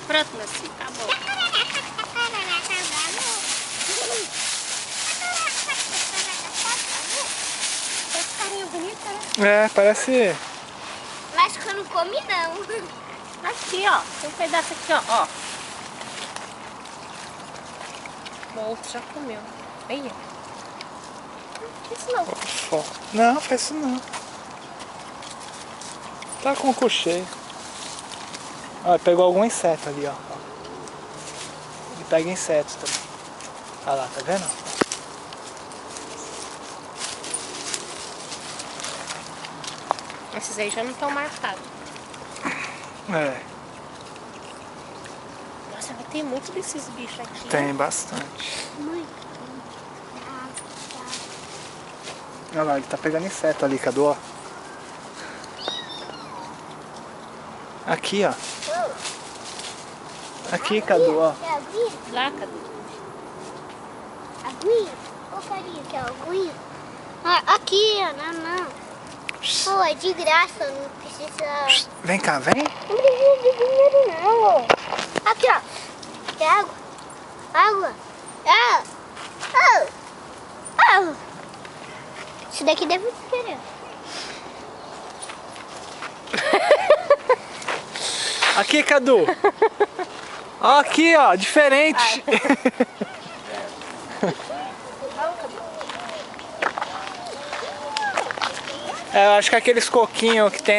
Pronto, meu filho, tá bom. Esse carinha bonito, né? É, parece... Mas que eu não comi, não. Aqui, ó. Tem um pedaço aqui, ó. O outro já comeu. Aí. Não isso não. Não, faz isso não. Tá com o cu cheio. Ó, pegou algum inseto ali, ó. Ele pega insetos também. Olha lá, tá vendo? Esses aí já não estão marcados. É, Nossa, vai ter muito desses bichos aqui. tem bastante. Muito. Olha lá, ele tá pegando inseto ali, Cadu, ó. Aqui, ó. Aqui, Cadu, ó. Quer aguinha? Lá, Cadu. Aguinha? Ô, carinha, quer aguinha? Ah, aqui, ó, não. Pô, é de graça, não precisa... Vem cá, vem. Não precisa de dinheiro, não. Aqui, ó. Quer água? Água? Isso daqui deve querer. Aqui, Cadu. Ó, aqui, ó, diferente. É, eu acho que aqueles coquinhos que tem